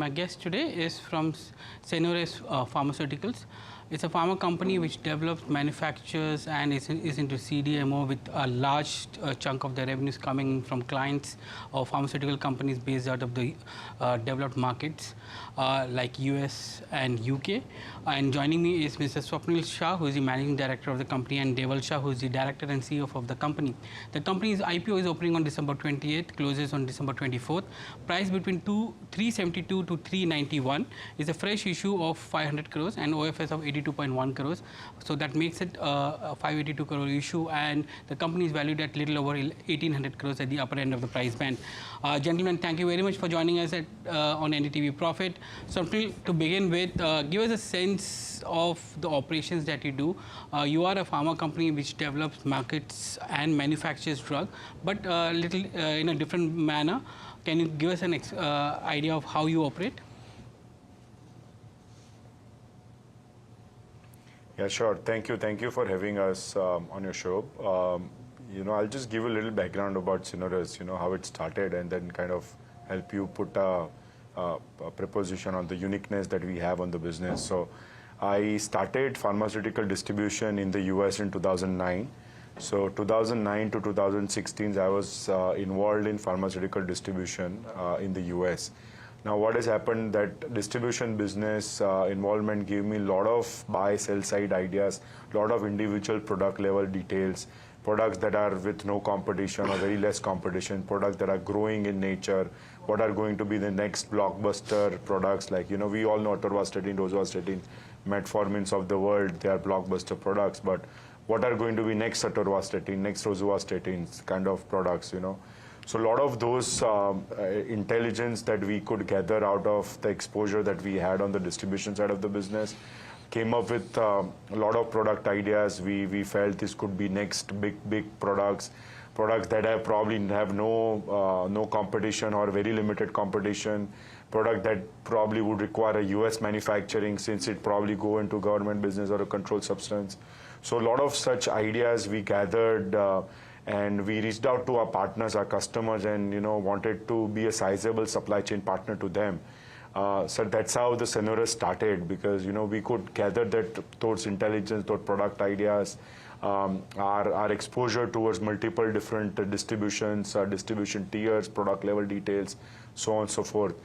my guest today is from Senores Pharmaceuticals. It's a pharma company which develops, manufactures, and is into CDMO with a large chunk of the revenues coming from clients or pharmaceutical companies based out of the developed markets like US and UK. And joining me is Mr. Swapnil Shah, who is the managing director of the company, and Deval Shah, who is the director and CEO of the company. The company's IPO is opening on December 28th, closes on December 24th. Price between 372 to 391 is a fresh issue of 500 crores and OFS of 82.1 crores. So that makes it a 582 crore issue, and the company is valued at little over 1800 crores at the upper end of the price band. Gentlemen, thank you very much for joining us on NDTV Profit. So to begin with, give us a sense of the operations that you do. You are a pharma company which develops, markets and manufactures drug, but little in a different manner. Can you give us an idea of how you operate? Yeah, sure. Thank you for having us on your show. I'll just give a little background about Senores, how it started, and then kind of help you put a preposition on the uniqueness that we have on the business. So I started pharmaceutical distribution in the US in 2009. So 2009 to 2016, I was involved in pharmaceutical distribution in the US. Now, what has happened, that distribution business involvement gave me a lot of buy, sell side ideas, a lot of individual product level details, products that are with no competition or very less competition, products that are growing in nature, what are going to be the next blockbuster products, like, we all know atorvastatin, rosuvastatin, metformins of the world, they are blockbuster products, but what are going to be next atorvastatin, next rosuvastatin kind of products, So a lot of those intelligence that we could gather out of the exposure that we had on the distribution side of the business came up with a lot of product ideas. We felt this could be next big products that have probably have no competition or very limited competition, product that probably would require a US manufacturing since it probably go into government business or a controlled substance. So a lot of such ideas we gathered, and we reached out to our partners, our customers, and wanted to be a sizable supply chain partner to them. So that's how the Senores started, because we could gather those intelligence, those product ideas, our exposure towards multiple different distributions, distribution tiers, product level details, so on and so forth.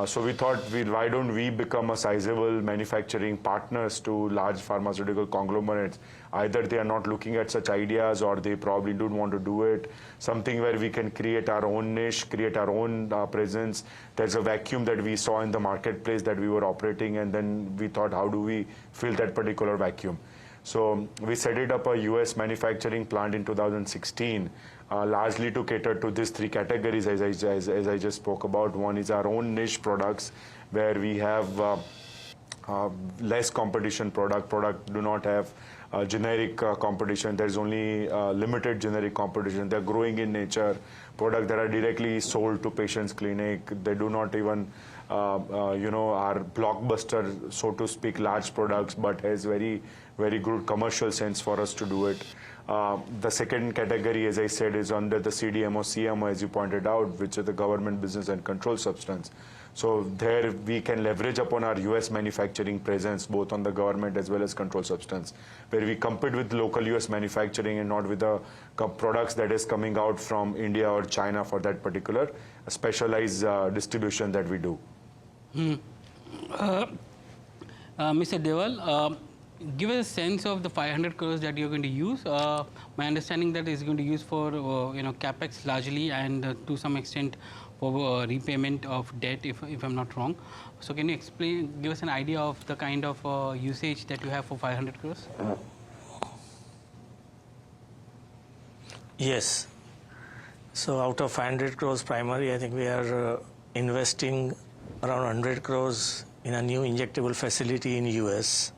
So we thought, why don't we become a sizable manufacturing partners to large pharmaceutical conglomerates? Either they are not looking at such ideas, or they probably don't want to do it. Something where we can create our own niche, create our own presence. There's a vacuum that we saw in the marketplace that we were operating, and then we thought, how do we fill that particular vacuum? So we set it up a US manufacturing plant in 2016. Largely to cater to these three categories as I just spoke about. One is our own niche products, where we have less competition product do not have generic competition. There's only limited generic competition. They're growing in nature, products that are directly sold to patients' clinic. They do not even are blockbuster, so to speak, large products, but has very good commercial sense for us to do it. The second category, as I said, is under the CDMO, CMO, as you pointed out, which is the government business and controlled substance. So there we can leverage upon our US manufacturing presence, both on the government as well as controlled substance, where we compete with local US manufacturing and not with the products that is coming out from India or China for that particular specialized distribution that we do. Mr. Deval, give us a sense of the 500 crores that you're going to use. My understanding that is going to use for capex largely, and to some extent for repayment of debt, if I'm not wrong. So can you give us an idea of the kind of usage that you have for 500 crores? Yes. So out of 500 crores primary, I think we are investing around 100 crores in a new injectable facility in US.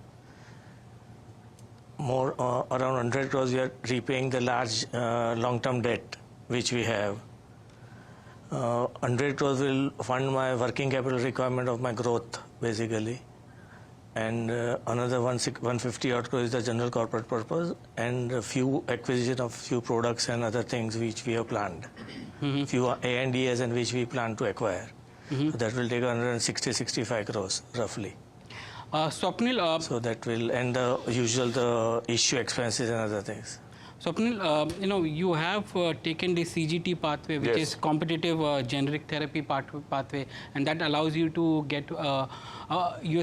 More around 100 crores we are repaying the large long-term debt which we have. 100 crores will fund my working capital requirement of my growth, basically. And another 150 odd crores is the general corporate purpose, and a few acquisition of few products and other things which we have planned. Few ANDAs and which we plan to acquire. So that will take 160-65 crores roughly. Swapnil, So that will, and the issue expenses and other things. Swapnil, you have taken the CGT pathway, which Yes. is competitive generic therapy pathway, and that allows you to get US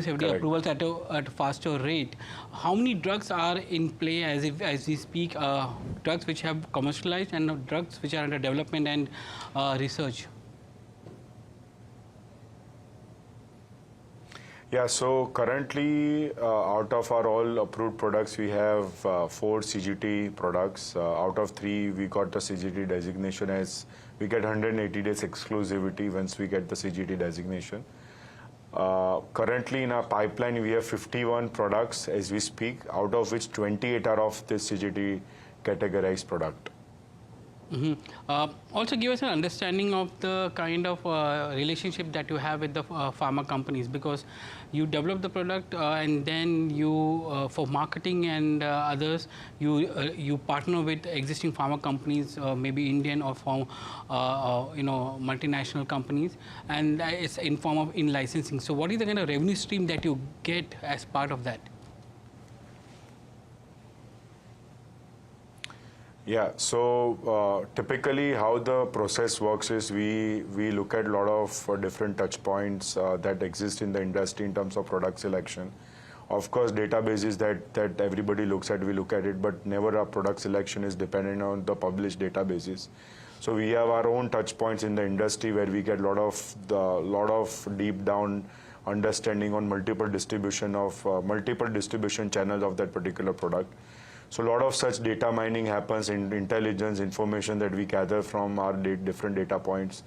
FDA Correct. approvals at a faster rate. How many drugs are in play as we speak? Drugs which have commercialized and drugs which are under development and research. Yeah, so currently out of our all approved products, we have 4 CGT products. Out of 3, we got the CGT designation as we get 180 days exclusivity once we get the CGT designation. Currently in our pipeline, we have 51 products as we speak, out of which 28 are of this CGT categorized product. Also give us an understanding of the kind of relationship that you have with the pharma companies, because you develop the product and then you, for marketing and others, you partner with existing pharma companies, maybe Indian or from multinational companies, and it's in form of in-licensing. So what is the kind of revenue stream that you get as part of that? Yeah, so typically how the process works is we look at a lot of different touch points that exist in the industry in terms of product selection. Of course, databases that everybody looks at, we look at it, but never our product selection is dependent on the published databases. So we have our own touch points in the industry where we get a lot of deep down understanding on multiple distribution channels of that particular product. So a lot of such data mining happens in intelligence, information that we gather from our different data points.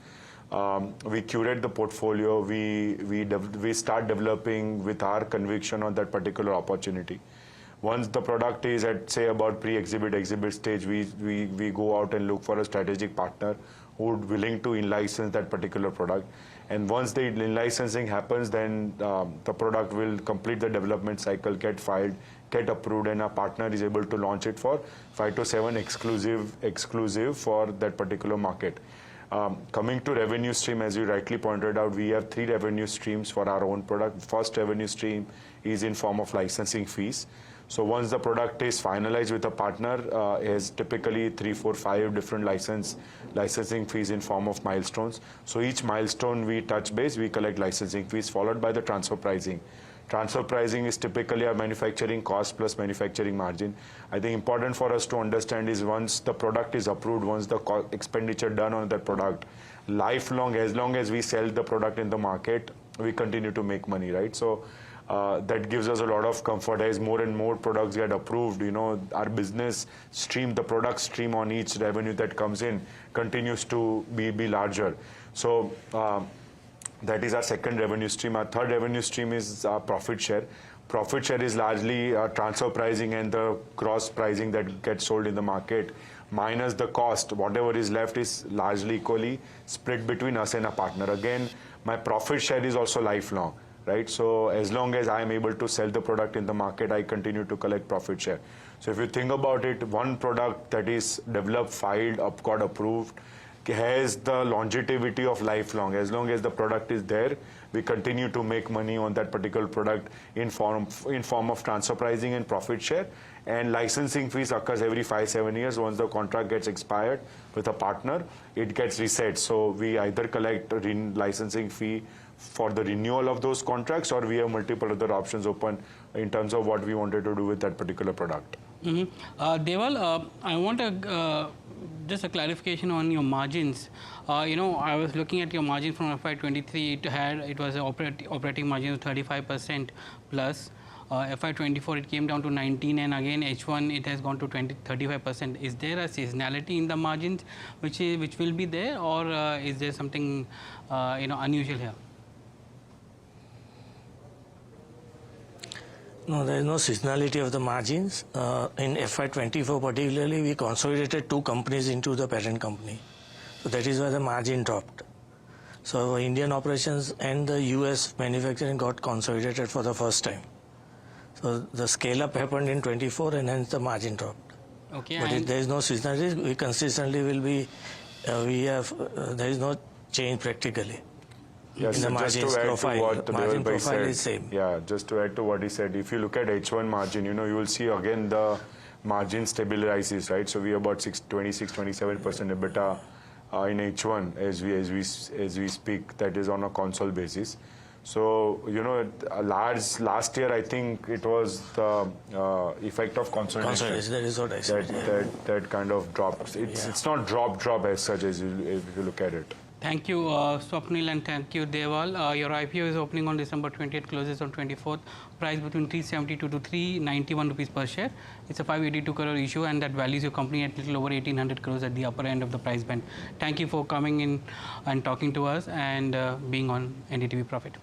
We curate the portfolio, we start developing with our conviction on that particular opportunity. Once the product is at, say, about exhibit stage, we go out and look for a strategic partner who would willing to in-license that particular product. And once the in-licensing happens, then the product will complete the development cycle, get filed, get approved, and our partner is able to launch it for 5 to 7 exclusive for that particular market. Coming to revenue stream, as you rightly pointed out, we have 3 revenue streams for our own product. First revenue stream is in form of licensing fees. So once the product is finalized with a partner, is typically 3, 4, 5 different licensing fees in form of milestones. So each milestone we touch base, we collect licensing fees, followed by the transfer pricing. Transfer pricing is typically our manufacturing cost plus manufacturing margin. I think important for us to understand is once the product is approved, once the expenditure done on that product, lifelong, as long as we sell the product in the market, we continue to make money, right? So that gives us a lot of comfort as more and more products get approved. Our business stream, the product stream on each revenue that comes in continues to be larger. So that is our second revenue stream. Our third revenue stream is our profit share. Profit share is largely transfer pricing and the cross pricing that gets sold in the market, minus the cost. Whatever is left is largely equally split between us and a partner. Again, my profit share is also lifelong, right? So as long as I am able to sell the product in the market, I continue to collect profit share. So if you think about it, one product that is developed, filed, got approved, has the longevity of lifelong. As long as the product is there, we continue to make money on that particular product in form of transfer pricing and profit share. And licensing fees occurs every 5-7 years. Once the contract gets expired with a partner, it gets reset. So we either collect a licensing fee for the renewal of those contracts, or we have multiple other options open in terms of what we wanted to do with that particular product. Deval, I want just a clarification on your margins. I was looking at your margin from FY23. It was an operating margin of 35% plus. FY24 it came down to 19, and again H1 it has gone to 35%. Is there a seasonality in the margins which will be there, or is there something unusual here? No, there is no seasonality of the margins. In FY24 particularly, we consolidated 2 companies into the parent company. So that is why the margin dropped. So our Indian operations and the US manufacturing got consolidated for the first time. So the scale up happened in 24 and hence the margin dropped. Okay. But there is no seasonality. We consistently will be, there is no change practically. Yes, in the so just margins to add profile. to what Margin Deval bhai profile said, is same. yeah, just to add to what he said, if you look at H1 margin, you will see again the margin stabilizes, right? So we are about 26-27% EBITDA in H1 as we speak. That is on a console basis. So last year I think it was the effect of consolidation. That is what I said. That kind of dropped. It's not drop as such if you look at it. Thank you, Swapnil, and thank you, Deval. Your IPO is opening on December 20th, closes on 24th. Price between 372 to 391 rupees per share. It's a 582 crore issue, and that values your company at little over 1800 crores at the upper end of the price band. Thank you for coming in and talking to us and being on NDTV Profit.